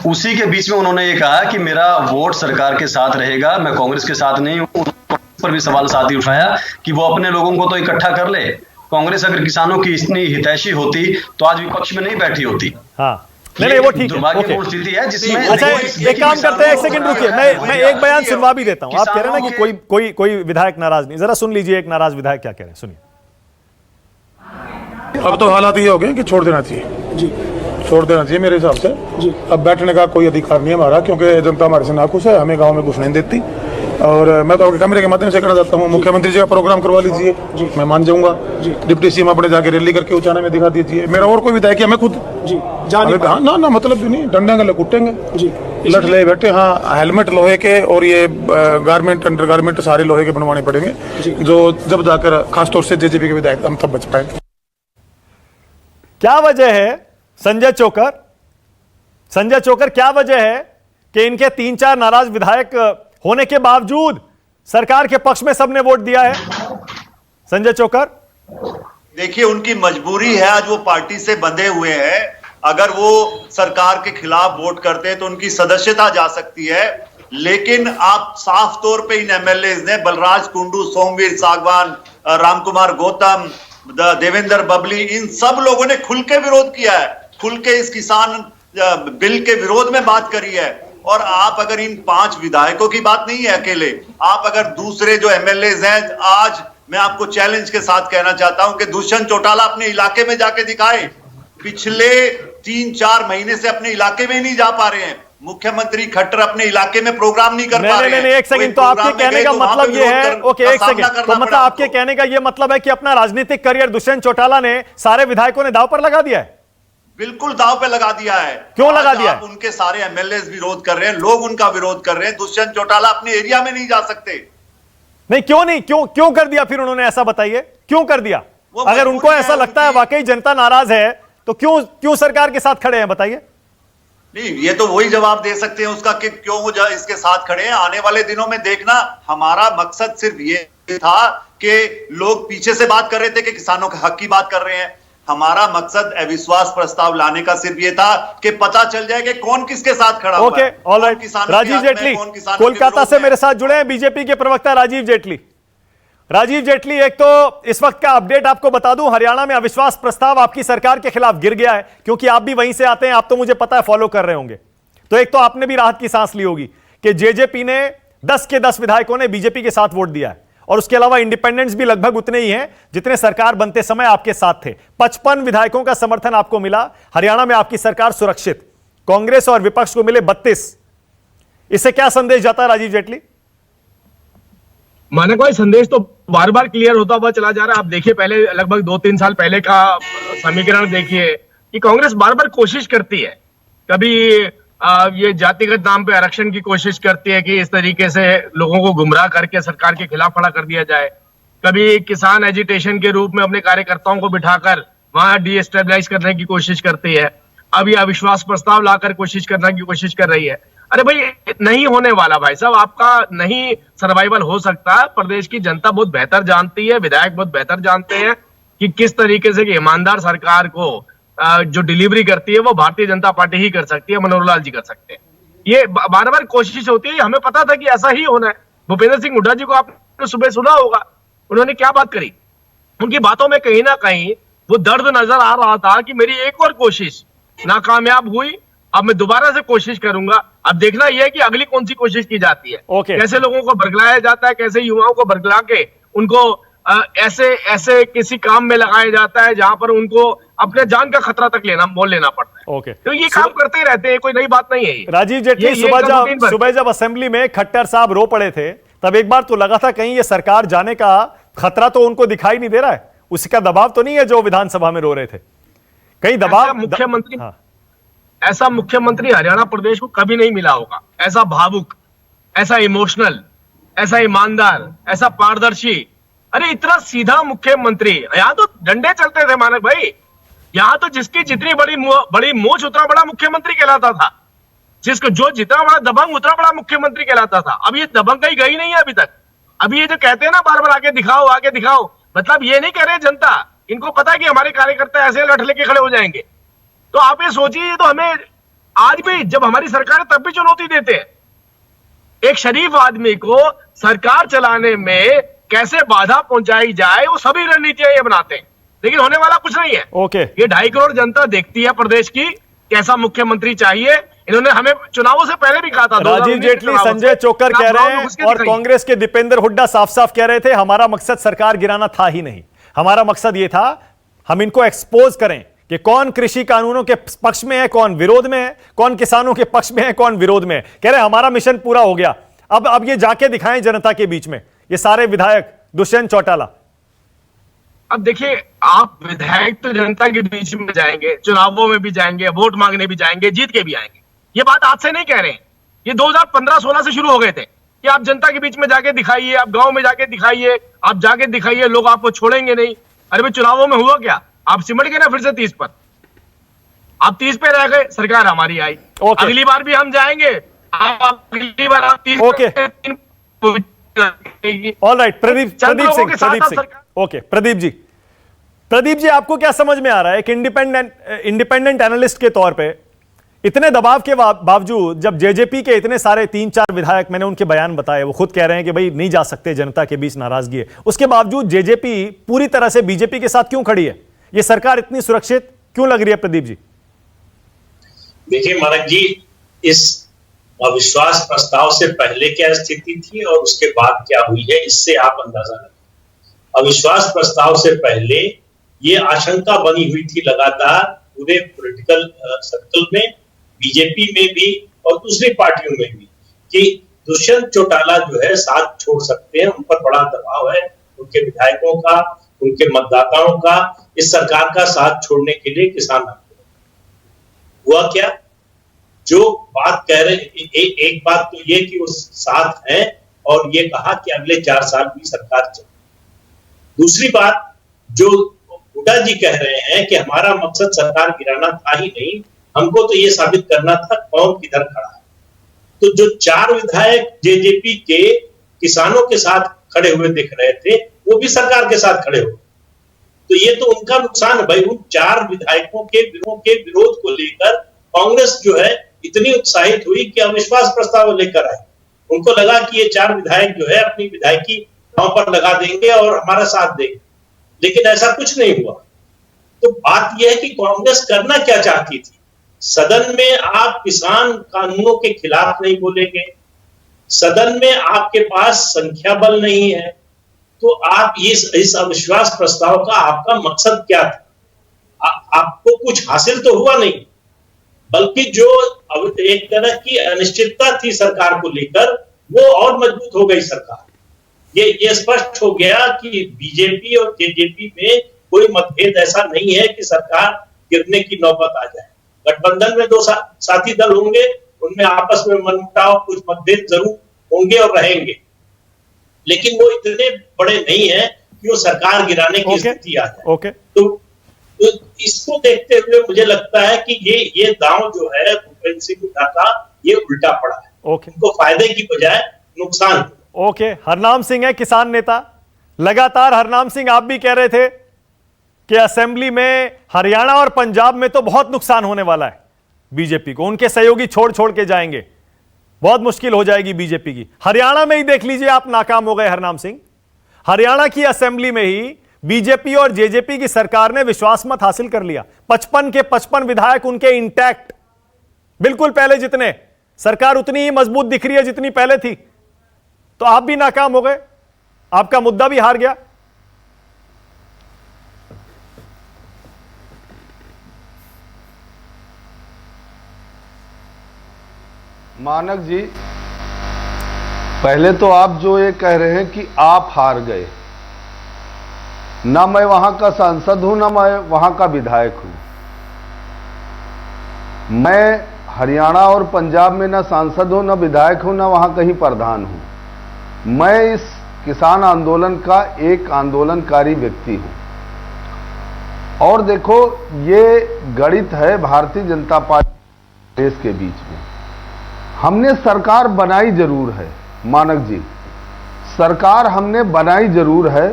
उसी के बीच में उन्होंने ये कहा कि मेरा वोट सरकार के साथ रहेगा, मैं कांग्रेस के साथ नहीं हूं। पर भी सवाल साथ ही उठाया कि वो अपने लोगों को तो इकट्ठा कर ले। कांग्रेस अगर किसानों की इतनी हितैषी होती तो आज विपक्ष में नहीं बैठी होती। हाँ, नहीं, वो ठीक है, स्थिति है जिसमें, अच्छा एक काम करते हैं, एक सेकंड रुकिए, मैं एक बयान सुनवा भी देता हूं। आप कह रहे हैं ना कि कोई विधायक नाराज नहीं, जरा सुन लीजिए एक नाराज विधायक क्या कह रहे हैं, सुनिए। अब तो हालात ये हो गए कि छोड़ देना चाहिए जी, छोड़ देना चाहिए मेरे हिसाब से जी। अब बैठने का कोई अधिकार नहीं है हमारा, क्योंकि जनता हमारे से नाखुश है, हमें गांव में घुस नहीं देती। और मैं तो आपके कैमरे के माध्यम से कहना चाहता हूँ, मुख्यमंत्री जी का प्रोग्राम करवा लीजिए जी, मैं मान जाऊंगा जी। डिप्टी सीएम अपने जाके रैली करके उचाना में दिखा दीजिए। मेरा और कोई विधायक है, मैं खुद जी ना मतलब भी नहीं, डंडे गले कुटेंगे जी, लठ ले बैठे। हाँ, हेलमेट लोहे के और ये गारमेंट, अंडर गारमेंट सारे लोहे के बनवाने पड़ेंगे, जो जब जाकर खासतौर से जेजेपी के विधायक हम तब बच पाएंगे। क्या वजह है संजय चोकर, क्या वजह है कि इनके 3-4 नाराज विधायक होने के बावजूद सरकार के पक्ष में सबने वोट दिया है? संजय चोकर, देखिए उनकी मजबूरी है, आज वो पार्टी से बंधे हुए हैं। अगर वो सरकार के खिलाफ वोट करते हैं तो उनकी सदस्यता जा सकती है, लेकिन आप साफ तौर पे इन एमएलए ने बलराज कुंडू, सोमवीर सागवान, रामकुमार गौतम, देवेंद्र बबली, इन सब लोगों ने खुल के विरोध किया है, खुल के इस किसान बिल के विरोध में बात करी है। और आप अगर इन 5 विधायकों की बात नहीं है अकेले, आप अगर दूसरे जो एमएलए हैं, आज मैं आपको चैलेंज के साथ कहना चाहता हूं कि दुष्यंत चौटाला अपने इलाके में जाके दिखाए। पिछले 3-4 महीने से अपने इलाके में नहीं जा पा रहे हैं। मुख्यमंत्री खट्टर अपने इलाके में प्रोग्राम नहीं कर पा रहे हैं। नहीं, एक सेकंड, तो आपके कहने का मतलब ये है, ओके एक सेकंड, तो मतलब आपके कहने का ये मतलब है कि अपना राजनीतिक करियर दुष्यंत चौटाला ने सारे विधायकों ने दांव पर लगा दिया है? बिल्कुल दांव पे लगा दिया है। क्यों लगा दिया है? उनके सारे एमएलए विरोध कर रहे हैं, लोग उनका विरोध कर रहे हैं। दुष्यंत चौटाला अपने एरिया में नहीं जा सकते। नहीं, क्यों कर दिया फिर उन्होंने, ऐसा बताइए क्यों कर दिया? अगर उनको ऐसा लगता है वाकई जनता नाराज है तो क्यों सरकार के साथ खड़े हैं, बताइए। नहीं, ये तो वही जवाब दे सकते हैं उसका कि क्यों वो इसके साथ खड़े हैं। आने वाले दिनों में देखना, हमारा मकसद सिर्फ ये था कि लोग पीछे से बात कर रहे थे कि किसानों के हक की बात कर रहे हैं। हमारा मकसद अविश्वास प्रस्ताव लाने का सिर्फ ये था कि पता चल जाए कि कौन किसके साथ खड़ा हुआ है। ऑल राइट, राजीव जेटली कोलकाता से मेरे साथ जुड़े हैं, बीजेपी के प्रवक्ता राजीव जेटली। एक तो इस वक्त का अपडेट आपको बता दूं, हरियाणा में अविश्वास प्रस्ताव आपकी सरकार के खिलाफ गिर गया है, क्योंकि आप भी वहीं से आते हैं, आप तो मुझे पता है फॉलो कर रहे होंगे। तो एक तो आपने भी राहत की सांस ली होगी कि जेजेपी ने 10 के 10 विधायकों ने बीजेपी के साथ वोट दिया है, और उसके अलावा इंडिपेंडेंट्स भी लगभग उतने ही हैं जितने सरकार बनते समय आपके साथ थे। 55 विधायकों का समर्थन आपको मिला। हरियाणा में आपकी सरकार सुरक्षित, कांग्रेस और विपक्ष को मिले 32। इससे क्या संदेश जाता है राजीव जेटली? मानक भाई, संदेश तो बार बार क्लियर होता हुआ चला जा रहा है। आप देखिए, पहले लगभग 2-3 साल पहले का समीकरण देखिए कि कांग्रेस बार बार कोशिश करती है, कभी ये जातिगत नाम पे आरक्षण की कोशिश करती है कि इस तरीके से लोगों को गुमराह करके सरकार के खिलाफ खड़ा कर दिया जाए, कभी किसान एजिटेशन के रूप में अपने कार्यकर्ताओं को बिठाकर वहां डिस्टेबलाइज करने की कोशिश करती है, अब ये अविश्वास प्रस्ताव लाकर कोशिश करने की कोशिश कर रही है। अरे भाई, नहीं होने वाला भाई साहब, आपका नहीं सर्वाइवल हो सकता। प्रदेश की जनता बहुत बेहतर जानती है, विधायक बहुत बेहतर जानते हैं कि किस तरीके से ईमानदार सरकार को जो डिलीवरी करती है वो भारतीय जनता पार्टी ही कर सकती है, मनोहर लाल जी कर सकते हैं। ये बार बार कोशिश होती है, हमें पता था कि ऐसा ही होना है। भूपेंद्र सिंह हुड्डा जी को आपने सुबह सुना होगा, उन्होंने क्या बात करी। उनकी बातों में कहीं ना कहीं वो दर्द नजर आ रहा था कि मेरी एक और कोशिश नाकामयाब हुई, अब मैं दोबारा से कोशिश करूंगा। अब देखना यह है कि अगली कौन सी कोशिश की जाती है। कैसे लोगों को बरगलाया जाता है, कैसे युवाओं को बरगला के उनको ऐसे किसी काम में लगाया जाता है जहां पर उनको अपने जान का खतरा तक लेना पड़ता है। तो ये काम करते ही रहते हैं, कोई नई बात नहीं है। राजीव जेटली, सुबह जब असेंबली में खट्टर साहब रो पड़े थे, तब एक बार तो लगा था कहीं ये सरकार जाने का खतरा तो उनको दिखाई नहीं दे रहा है, उसका दबाव तो नहीं है जो विधानसभा में रो रहे थे, कहीं दबाव। मुख्यमंत्री ऐसा मुख्यमंत्री हरियाणा प्रदेश को कभी नहीं मिला होगा, ऐसा भावुक, ऐसा इमोशनल, ऐसा ईमानदार, ऐसा पारदर्शी। अरे इतना सीधा मुख्यमंत्री, यहाँ तो डंडे चलते थे मानक भाई, यहाँ तो जिसकी जितनी बड़ी मूंछ उतना बड़ा मुख्यमंत्री कहलाता था, जिसको जो जितना बड़ा दबंग उतना बड़ा मुख्यमंत्री कहलाता था। अब ये दबंग कहीं गई नहीं है अभी तक। अभी ये जो कहते हैं ना बार बार आके दिखाओ, मतलब ये नहीं कह रहे जनता, इनको पता है कि हमारे कार्यकर्ता ऐसे लठ लेके खड़े हो जाएंगे। तो आप ये सोचिए, तो हमें आज भी जब हमारी सरकार है तब भी चुनौती देते हैं। एक शरीफ आदमी को सरकार चलाने में कैसे बाधा पहुंचाई जाए, वो सभी रणनीतियां ये बनाते हैं, लेकिन होने वाला कुछ नहीं है। ये 2.5 करोड़ जनता देखती है प्रदेश की, कैसा मुख्यमंत्री चाहिए। इन्होंने हमें चुनावों से पहले भी कहा था। राजीव जेटली, संजय चोकर कह रहे हैं और कांग्रेस के दीपेंद्र हुड्डा साफ साफ कह रहे थे, हमारा मकसद सरकार गिराना था ही नहीं, हमारा मकसद ये था हम इनको एक्सपोज करें कि कौन कृषि कानूनों के पक्ष में है, कौन विरोध में है, कौन किसानों के पक्ष में है, कौन विरोध में है। कह रहे हमारा मिशन पूरा हो गया, अब ये जाके दिखाएं जनता के बीच में, ये सारे विधायक, दुष्यंत चौटाला। अब देखिए, आप विधायक तो जनता के बीच में जाएंगे, चुनावों में भी जाएंगे, वोट मांगने भी जाएंगे, जीत के भी आएंगे। ये बात आज से नहीं कह रहे हैं, ये 2015-16 से शुरू हो गए थे कि आप जनता के बीच में जाके दिखाइए, आप गांव में जाके दिखाइए, आप जाके दिखाइए, लोग आपको छोड़ेंगे नहीं। अरे भाई, चुनावों में हुआ क्या, आप सिमट गए ना फिर से 30 पर, आप 30 पे रह गए, सरकार हमारी आई। अगली बार भी हम जाएंगे, आप अगली बार आप okay. All right, Pradeep Singh. Okay, Pradeep ji आपको क्या समझ में आ रहा है एक इंडिपेंडेंट एनालिस्ट के तौर पे, इतने दबाव के बावजूद जब जेजेपी के इतने सारे 3-4 विधायक, मैंने उनके बयान बताए, वो खुद कह रहे हैं कि भाई नहीं जा सकते, जनता के बीच नाराजगी है, उसके बावजूद जेजेपी पूरी तरह से बीजेपी के साथ क्यों खड़ी है? ये सरकार इतनी सुरक्षित क्यों लग रही है प्रदीप जी? देखिए मानक जी, इस अविश्वास प्रस्ताव से पहले क्या स्थिति थी और उसके बाद क्या हुई है, इससे आप अंदाजा लगाएं। अविश्वास प्रस्ताव से पहले ये आशंका बनी हुई थी लगातार पूरे पॉलिटिकल सर्कल में, बीजेपी में भी और दूसरी पार्टियों में भी, कि दुष्यंत चौटाला जो है साथ छोड़ सकते हैं, उन पर बड़ा दबाव है उनके विधायकों का, उनके मतदाताओं का, इस सरकार का साथ छोड़ने के लिए किसान आंदोलन। हुआ क्या, जो बात कह रहे एक बात तो ये कि वो साथ हैं और ये कहा कि अगले 4 साल भी सरकार चले। दूसरी बात जो हुड्डा जी कह रहे हैं कि हमारा मकसद सरकार गिराना था ही नहीं, हमको तो ये साबित करना था कौन किधर खड़ा है। तो जो 4 विधायक जेजेपी के किसानों के साथ खड़े हुए दिख रहे थे, वो भी सरकार के साथ खड़े हुए, तो ये तो उनका नुकसान है भाई। उन 4 विधायकों के विरोध को लेकर कांग्रेस जो है इतनी उत्साहित हुई कि अविश्वास प्रस्ताव लेकर आए। उनको लगा कि ये 4 विधायक जो है अपनी विधायकी दांव पर लगा देंगे और हमारा साथ देंगे, लेकिन ऐसा कुछ नहीं हुआ। तो बात यह है कि कांग्रेस करना क्या चाहती थी, सदन में आप किसान कानूनों के खिलाफ नहीं बोलेंगे, सदन में आपके पास संख्या बल नहीं है, तो आप इस अविश्वास प्रस्ताव का आपका मकसद क्या था? आपको कुछ हासिल तो हुआ नहीं, बल्कि जो एक तरह की अनिश्चितता थी सरकार को लेकर, वो और मजबूत हो गई सरकार। ये स्पष्ट हो गया कि बीजेपी और जेजेपी में कोई मतभेद ऐसा नहीं है कि सरकार गिरने की नौबत आ जाए। गठबंधन में 2 साथी दल होंगे, उनमें आपस में मनमुटाव, कुछ मतभेद जरूर होंगे और रहेंगे, लेकिन वो इतने बड़े नहीं है कि वो सरकार गिराने की स्थिति आ जाए। तो इसको देखते हुए मुझे लगता है कि ये दांव जो है भूपेंद्र सिंह हुड्डा का, ये उल्टा पड़ा है। उनको फायदे की बजाय नुकसान। ओके, हरनाम सिंह है किसान नेता। लगातार हरनाम सिंह आप भी कह रहे थे कि असेंबली में हरियाणा और पंजाब में तो बहुत नुकसान होने वाला है बीजेपी को, उनके सहयोगी छोड़ के जाएंगे, बहुत मुश्किल हो जाएगी बीजेपी की। हरियाणा में ही देख लीजिए, आप नाकाम हो गए हरनाम सिंह। हरियाणा की असेंबली में ही बीजेपी और जेजेपी की सरकार ने विश्वास मत हासिल कर लिया। 55 के 55 विधायक उनके इंटैक्ट, बिल्कुल पहले जितने, सरकार उतनी ही मजबूत दिख रही है जितनी पहले थी। तो आप भी नाकाम हो गए, आपका मुद्दा भी हार गया। मानक जी, पहले तो आप जो ये कह रहे हैं कि आप हार गए, ना मैं वहां का सांसद हूं, ना मैं वहां का विधायक हूं। मैं हरियाणा और पंजाब में ना सांसद हूं, ना विधायक हूं, ना वहां कहीं प्रधान हूं। मैं इस किसान आंदोलन का एक आंदोलनकारी व्यक्ति हूं। और देखो, ये गणित है भारतीय जनता पार्टी देश के बीच में। हमने सरकार बनाई जरूर है मानक जी, सरकार हमने बनाई जरूर है।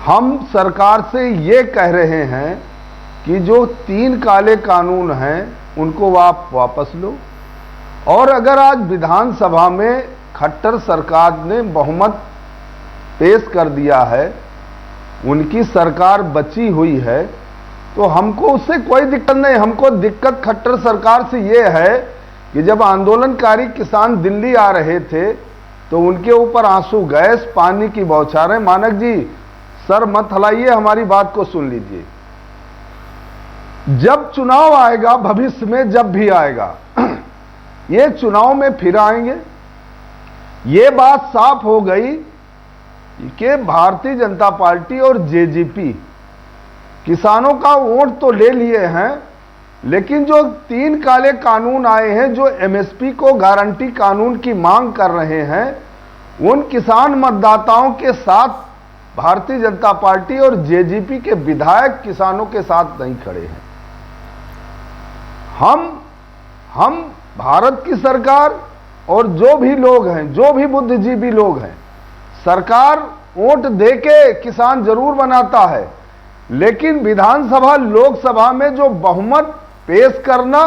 हम सरकार से ये कह रहे हैं कि जो 3 काले कानून हैं उनको आप वापस लो। और अगर आज विधानसभा में खट्टर सरकार ने बहुमत पेश कर दिया है, उनकी सरकार बची हुई है, तो हमको उससे कोई दिक्कत नहीं। हमको दिक्कत खट्टर सरकार से ये है कि जब आंदोलनकारी किसान दिल्ली आ रहे थे तो उनके ऊपर आंसू गैस, पानी की बौछारें। मानक जी, सर मत हिलाइए, हमारी बात को सुन लीजिए। जब चुनाव आएगा, भविष्य में जब भी आएगा, ये चुनाव में फिर आएंगे। ये बात साफ हो गई कि भारतीय जनता पार्टी और जेजेपी किसानों का वोट तो ले लिए हैं, लेकिन जो 3 काले कानून आए हैं, जो एमएसपी को गारंटी कानून की मांग कर रहे हैं, उन किसान मतदाताओं के साथ भारतीय जनता पार्टी और जेजेपी के विधायक किसानों के साथ नहीं खड़े हैं। हम भारत की सरकार और जो भी लोग हैं, जो भी बुद्धिजीवी लोग हैं, सरकार वोट देके किसान जरूर बनाता है, लेकिन विधानसभा लोकसभा में जो बहुमत पेश करना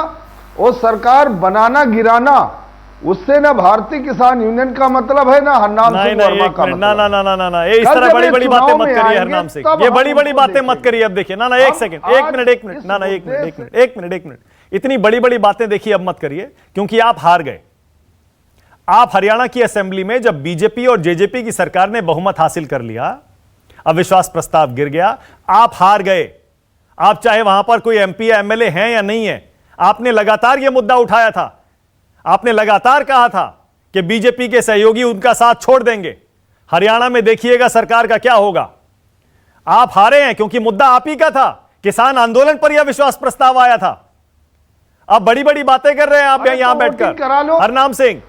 और सरकार बनाना गिराना, उससे ना भारतीय किसान यूनियन का मतलब है ना हरनाम सिंह वर्मा का मतलब। ना इस तरह बड़ी बड़ी बातें मत करिए हरनाम सिंह, ये बड़ी बड़ी बातें मत करिए। अब देखिए ना एक सेकंड, एक मिनट, इतनी बड़ी बड़ी बातें देखिए अब मत करिए, क्योंकि आप हार गए। आप हरियाणा की असेंबली में जब बीजेपी और जेजेपी की सरकार ने बहुमत हासिल कर लिया, अविश्वास प्रस्ताव गिर गया, आप हार गए। आप चाहे वहां पर कोई एमपी या एमएलए हैं या नहीं है, आपने लगातार यह मुद्दा उठाया था, आपने लगातार कहा था कि बीजेपी के सहयोगी उनका साथ छोड़ देंगे, हरियाणा में देखिएगा सरकार का क्या होगा। आप हारे हैं क्योंकि मुद्दा आप ही का था, किसान आंदोलन पर यह विश्वास प्रस्ताव आया था। आप बड़ी बड़ी बातें कर रहे हैं आप यहां बैठकर। हरनाम सिंह,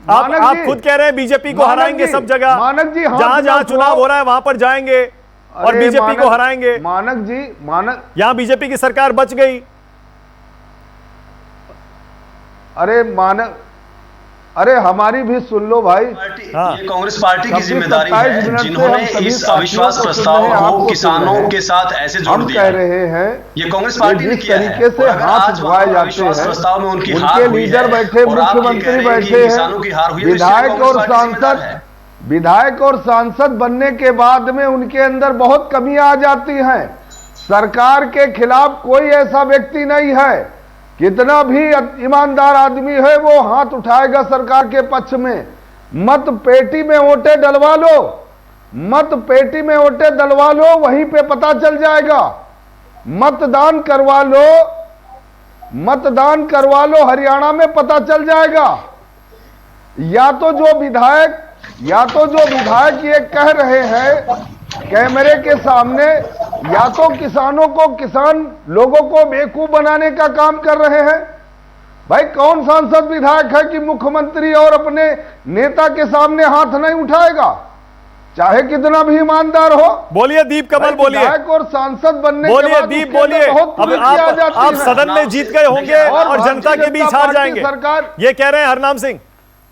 आप खुद कह रहे हैं बीजेपी को हराएंगे सब जगह, जहां जहां चुनाव हो रहा है वहां पर जाएंगे और बीजेपी को हराएंगे। मानक यहां बीजेपी की सरकार बच गई। अरे हमारी भी सुन लो भाई। ये कांग्रेस पार्टी की जिम्मेदारी है, जिन्होंने इस अविश्वास प्रस्ताव को किसानों के साथ ऐसे जोड़ दिया। कह रहे हैं ये कांग्रेस पार्टी ने किया है। तरीके से हाथ उठाए जाते हैं, प्रस्ताव में उनकी उनके लीडर बैठे, मुख्यमंत्री बैठे हैं, विधायक और सांसद बनने के बाद में उनके अंदर बहुत कमियां आ जाती हैं। सरकार के खिलाफ कोई ऐसा व्यक्ति नहीं है, कितना भी ईमानदार आदमी है वो हाथ उठाएगा सरकार के पक्ष में। मत पेटी में वोटें डलवा लो, मत पेटी में वोटें डलवा लो, वहीं पे पता चल जाएगा। मतदान करवा लो, हरियाणा में पता चल जाएगा। या तो जो विधायक ये कह रहे हैं कैमरे के सामने, या तो किसान लोगों को बेवकूफ बनाने का काम कर रहे हैं। भाई कौन सांसद विधायक है कि मुख्यमंत्री और अपने नेता के सामने हाथ नहीं उठाएगा, चाहे कितना भी ईमानदार हो। बोलिए दीप कमल, बोलिए। विधायक और सांसद बनने बोलिए के बाद दीप, बोलिए। अब आप सदन में जीत गए होंगे और जनता के बीच हार जाएंगे, सरकार ये कह रहे हैं हरनाम सिंह।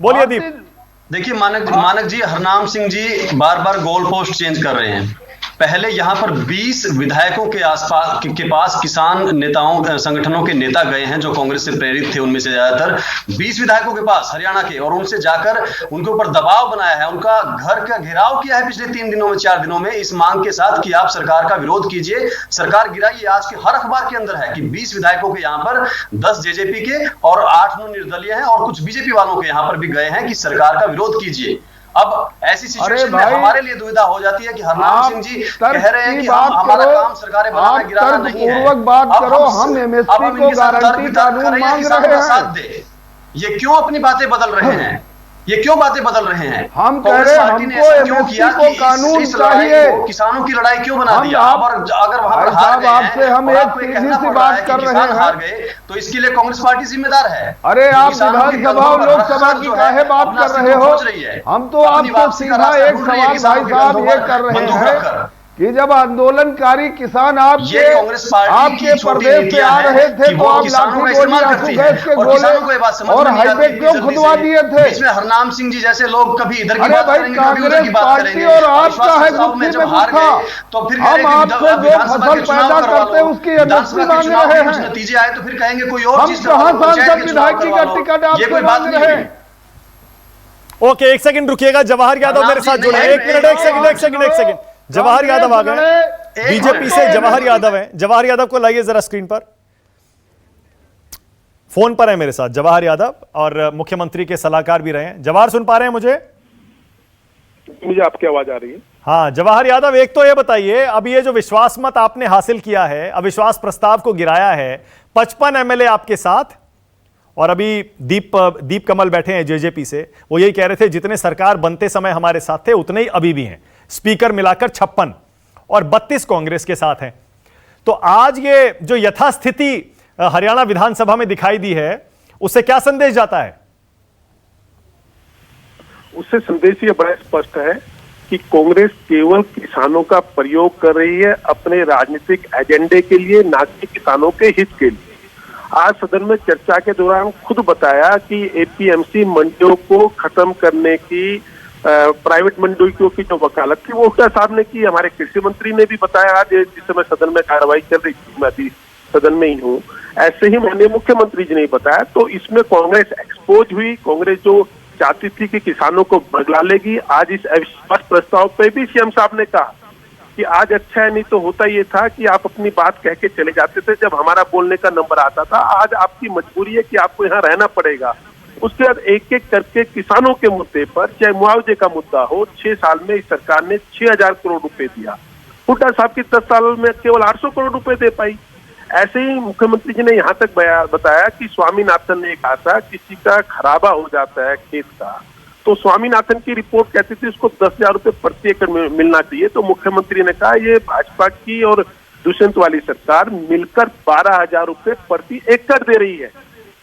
बोलिए दीप। देखिए मानक जी, हरनाम सिंह जी बार बार गोल पोस्ट चेंज कर रहे हैं। पहले यहां पर 20 विधायकों के आसपास के पास किसान नेताओं संगठनों के नेता गए हैं जो कांग्रेस से प्रेरित थे, उनमें से ज्यादातर 20 विधायकों के पास हरियाणा के, और उनसे जाकर उनके ऊपर दबाव बनाया है, उनका घर का घेराव किया है पिछले 3 दिनों में 4 दिनों में, इस मांग के साथ कि आप सरकार का विरोध कीजिए, सरकार गिराइए। आज के हर अखबार के अंदर है कि 20 विधायकों के यहाँ पर 10 जेजेपी के और 8-9 निर्दलीय हैं और कुछ बीजेपी वालों के यहाँ पर भी गए हैं कि सरकार का विरोध कीजिए। अब ऐसी सिचुएशन में हमारे लिए दुविधा हो जाती है कि हरनाम सिंह जी कह रहे हैं कि हमारा काम सरकारें बनाना गिराना नहीं है। बात करो, हम एमएसपी को गारंटी कानून मांग रहे हैं। ये क्यों अपनी बातें बदल रहे हैं? ये क्यों बातें बदल रहे हैं? हम कह रहे हैं हमको एमएसपी को कानून चाहिए, किसानों की लड़ाई क्यों बना दिया? और अगर वहां पर हार गए आपसे हम एक सीधी सी बात कर रहे हैं, हार गए तो इसके लिए कांग्रेस पार्टी जिम्मेदार है। अरे आप विधानसभा और लोकसभा की काहे बात कर रहे हो? हम तो आपको सीधा एक सवाल भाई साहब ये कर रहे हैं कि जब आंदोलनकारी किसान आपके प्रदेश से आ रहे थे तो आप लाठी गोली आंसू गैस के गोले और हाईवे क्यों खुदवा दिए थे? इसमें हरनाम सिंह जी जैसे लोग कभी इधर की बात करेंगे, कभी उधर की बात करेंगे। और आपका है गुत्थी में गुत्था, तो फिर हम आपसे जो फसल पैदा करते हैं उसकी एमएसपी मांग रहे हैं। नतीजे आए तो फिर कहेंगे कोई और चीज। हम कहां सांसद विधायक की टिकट आपसे मांग रहे हैं? ओके, एक सेकंड रुकिएगा। जवाहर यादव मेरे साथ जुड़े, एक सेकंड। जवाहर यादव आ गए बीजेपी से। जवाहर यादव हैं, जवाहर यादव को लाइए जरा स्क्रीन पर। फोन पर है मेरे साथ जवाहर यादव और मुख्यमंत्री के सलाहकार भी रहे हैं। जवाहर सुन पा रहे हैं मुझे आपकी आवाज आ रही है? हाँ जवाहर यादव, एक तो ये बताइए, अब ये जो विश्वास मत आपने हासिल किया है, अविश्वास प्रस्ताव को गिराया है, 55 एमएलए आपके साथ, और अभी दीप कमल बैठे हैं जेजेपी से, वो यही कह रहे थे जितने सरकार बनते समय हमारे साथ थे उतने ही अभी भी हैं, स्पीकर मिलाकर 56 और 32 कांग्रेस के साथ हैं। तो आज ये जो यथास्थिति हरियाणा विधानसभा में दिखाई दी है, उससे क्या संदेश जाता है? उससे संदेश ये बड़ा स्पष्ट है कि कांग्रेस केवल किसानों का प्रयोग कर रही है अपने राजनीतिक एजेंडे के लिए, ना कि किसानों के हित के लिए। आज सदन में चर्चा के दौरान खुद बताया कि एपीएमसी मंडियों को खत्म करने की प्राइवेट मंडियों की जो वकालत थी वो हुड्डा साहब ने की। हमारे कृषि मंत्री ने भी बताया आज जिस समय सदन में कार्रवाई चल रही थी, मैं अभी सदन में ही हूँ, ऐसे ही माननीय मुख्यमंत्री जी ने बताया। तो इसमें कांग्रेस एक्सपोज हुई। कांग्रेस जो चाहती थी कि किसानों को बगला लेगी, आज इस अविश्वास प्रस्ताव पे भी सीएम साहब ने कहा कि आज अच्छा है, नहीं तो होता ये था कि आप अपनी बात कह के चले जाते थे जब हमारा बोलने का नंबर आता था। आज आपकी मजबूरी है कि आपको यहाँ रहना पड़ेगा। उसके बाद एक एक करके किसानों के मुद्दे पर, चाहे मुआवजे का मुद्दा हो, 6 साल में इस सरकार ने 6000 करोड़ रुपए दिया। हुड्डा साहब की 10 साल में केवल 800 करोड़ रुपए दे पाई। ऐसे ही मुख्यमंत्री जी ने यहाँ तक बताया कि स्वामीनाथन ने कहा था किसी का खराबा हो जाता है खेत का, तो स्वामीनाथन की रिपोर्ट कहती थी उसको 10,000 रुपए प्रति एकड़ मिलना चाहिए। तो मुख्यमंत्री ने कहा ये भाजपा की और दुष्यंत वाली सरकार मिलकर 12,000 रुपए प्रति एकड़ दे रही है।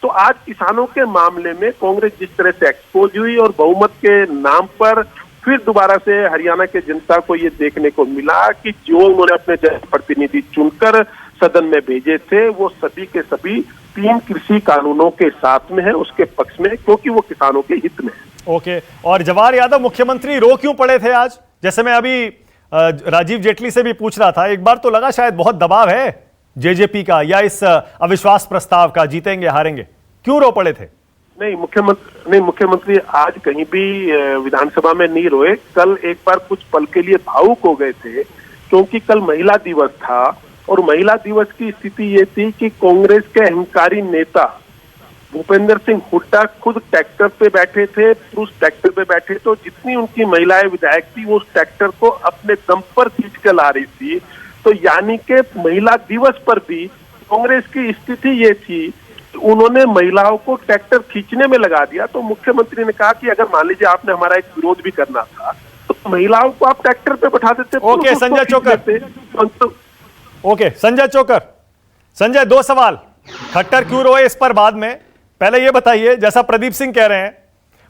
तो आज किसानों के मामले में कांग्रेस जिस तरह से एक्सपोज हुई और बहुमत के नाम पर फिर दोबारा से हरियाणा के जनता को ये देखने को मिला कि जो उन्होंने अपने जनप्रतिनिधि चुनकर सदन में भेजे थे वो सभी के सभी 3 कृषि कानूनों के साथ में है, उसके पक्ष में, क्योंकि वो किसानों के हित में है। ओके, और जवाहर यादव मुख्यमंत्री रो क्यों पड़े थे आज? जैसे मैं अभी राजीव जेटली से भी पूछ रहा था, एक बार तो लगा शायद बहुत दबाव है जेजेपी का या इस अविश्वास प्रस्ताव का, जीतेंगे हारेंगे, क्यों रो पड़े थे? नहीं, मुख्यमंत्री आज कहीं भी विधानसभा में नहीं रोए। कल एक बार कुछ पल के लिए भावुक हो गए थे क्योंकि कल महिला दिवस था और महिला दिवस की स्थिति ये थी कि कांग्रेस के अहंकारी नेता भूपेंद्र सिंह हुड्डा खुद ट्रैक्टर पे बैठे थे, पुरुष ट्रैक्टर पे बैठे, तो जितनी उनकी महिलाएं विधायक थी वो उस ट्रैक्टर को अपने दम पर खींच कर ला रही थी। तो यानी कि महिला दिवस पर भी कांग्रेस की स्थिति ये थी, उन्होंने महिलाओं को ट्रैक्टर खींचने में लगा दिया। तो मुख्यमंत्री ने कहा कि अगर मान लीजिए आपने हमारा एक विरोध भी करना था तो महिलाओं को आप ट्रैक्टर पे बैठा देते। ओके संजय चोकर, ओके संजय चोकर, संजय 2 सवाल, खट्टर क्यों रोए इस पर बाद में, पहले ये बताइए, जैसा प्रदीप सिंह कह रहे हैं,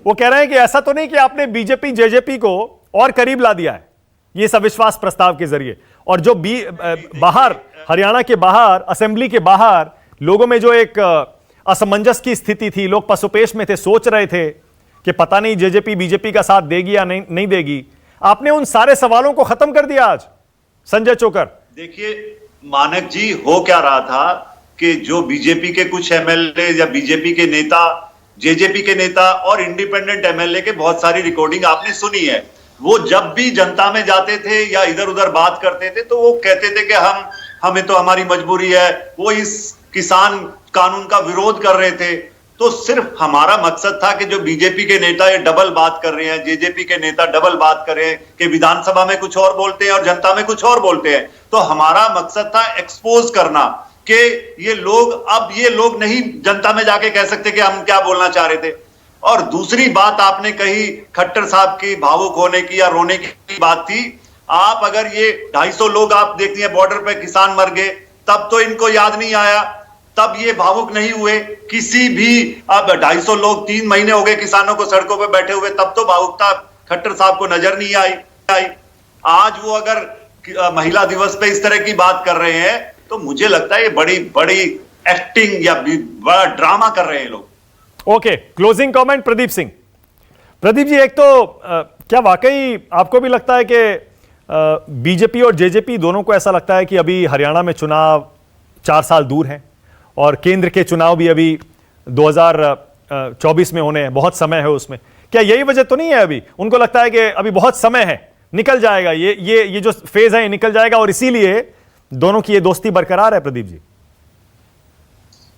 वो कह रहे हैं कि ऐसा तो नहीं कि आपने बीजेपी जेजेपी को और करीब ला दिया है ये अविश्वास प्रस्ताव के जरिए, और जो बाहर हरियाणा के बाहर असेंबली के बाहर लोगों में जो एक असमंजस की स्थिति थी, लोग पसुपेश में थे, सोच रहे थे कि पता नहीं जेजेपी बीजेपी का साथ देगी या नहीं देगी, आपने उन सारे सवालों को खत्म कर दिया आज। संजय चोकर, देखिए मानक जी, हो क्या रहा था कि जो बीजेपी के कुछ एमएलए या बीजेपी के नेता, जेजेपी के नेता और इंडिपेंडेंट एमएलए के बहुत सारी रिकॉर्डिंग आपने सुनी है, वो जब भी जनता में जाते थे या इधर उधर बात करते थे तो वो कहते थे कि हमें तो हमारी मजबूरी है, वो इस किसान कानून का विरोध कर रहे थे। तो सिर्फ हमारा मकसद था कि जो बीजेपी के नेता ये डबल बात कर रहे हैं, जेजेपी के नेता डबल बात कर रहे हैं कि विधानसभा में कुछ और बोलते हैं और जनता में कुछ और बोलते हैं, तो हमारा मकसद था एक्सपोज करना कि ये लोग नहीं जनता में जाके कह सकते कि हम क्या बोलना चाह रहे थे। और दूसरी बात आपने कही खट्टर साहब की भावुक होने की या रोने की बात थी। आप अगर ये 250 लोग आप देखती हैं बॉर्डर पे किसान मर गए, तब तो इनको याद नहीं आया, तब ये भावुक नहीं हुए किसी भी। अब 250 लोग 3 महीने हो गए किसानों को सड़कों पे बैठे हुए, तब तो भावुकता खट्टर साहब को नजर नहीं आई। आज वो अगर महिला दिवस पे इस तरह की बात कर रहे हैं तो मुझे लगता है ये बड़ी एक्टिंग या बड़ा ड्रामा कर रहे हैं लोग। Okay, closing comment Pradeep Singh. Pradeep ji, एक तो क्या वाकई आपको भी लगता है कि बीजेपी और जेजेपी दोनों को ऐसा लगता है कि अभी हरियाणा में चुनाव 4 साल दूर हैं और केंद्र के चुनाव भी अभी 2024 में होने हैं, बहुत समय है उसमें, क्या यही वजह तो नहीं है? अभी उनको लगता है कि अभी बहुत समय है, निकल जाएगा ये जो फेज है ये निकल जाएगा और इसीलिए दोनों की ये दोस्ती बरकरार है। प्रदीप जी,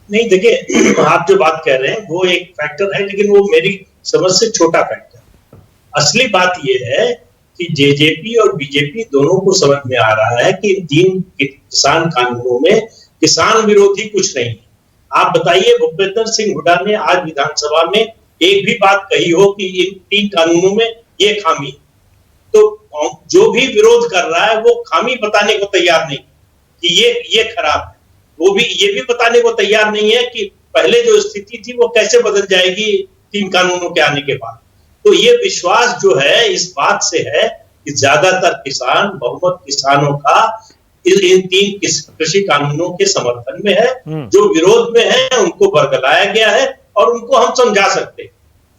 नहीं देखिए, आप जो बात कह रहे हैं वो एक फैक्टर है, लेकिन वो मेरी समझ से छोटा फैक्टर। असली बात ये है कि जेजेपी और बीजेपी दोनों को समझ में आ रहा है कि इन 3 किसान कानूनों में किसान विरोधी कुछ नहीं है। आप बताइए, भूपेंद्र सिंह हुड्डा ने आज विधानसभा में एक भी बात कही हो कि इन 3 कानूनों में ये खामी, तो जो भी विरोध कर रहा है वो खामी बताने को तैयार नहीं कि ये खराब है। वो भी ये भी बताने को तैयार नहीं है कि पहले जो स्थिति थी वो कैसे बदल जाएगी 3 कानूनों के आने के बाद। तो ये विश्वास जो है इस बात से है कि ज्यादातर किसान, बहुमत किसानों का इन 3 कृषि कानूनों के समर्थन में है। जो विरोध में है उनको बरगलाया गया है और उनको हम समझा सकते हैं।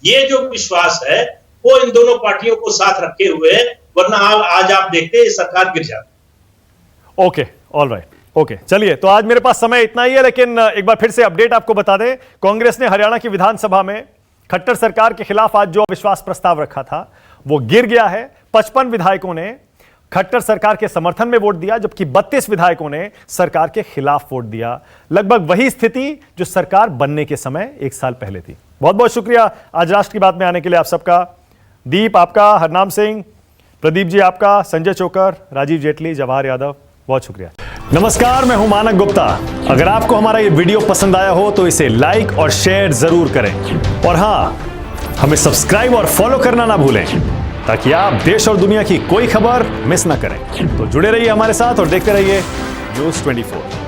ये जो विश्वास है वो इन दोनों पार्टियों को साथ रखे हुए है, वरना आज आप देखते हैं सरकार गिर जाती। ओके, ऑल राइट, ओके, चलिए। तो आज मेरे पास समय इतना ही है, लेकिन एक बार फिर से अपडेट आपको बता दें, कांग्रेस ने हरियाणा की विधानसभा में खट्टर सरकार के खिलाफ आज जो अविश्वास प्रस्ताव रखा था वो गिर गया है। 55 विधायकों ने खट्टर सरकार के समर्थन में वोट दिया, जबकि 32 विधायकों ने सरकार के खिलाफ वोट दिया। लगभग वही स्थिति जो सरकार बनने के समय 1 साल पहले थी। बहुत बहुत शुक्रिया आज राष्ट्र की बात में आने के लिए आप सबका। दीप आपका, हरनाम सिंह, प्रदीप जी आपका, संजय चोकर, राजीव जेटली, जवाहर यादव, बहुत शुक्रिया। नमस्कार, मैं हूं मानक गुप्ता। अगर आपको हमारा ये वीडियो पसंद आया हो तो इसे लाइक और शेयर जरूर करें, और हां, हमें सब्सक्राइब और फॉलो करना ना भूलें, ताकि आप देश और दुनिया की कोई खबर मिस ना करें। तो जुड़े रहिए हमारे साथ और देखते रहिए न्यूज़ 24।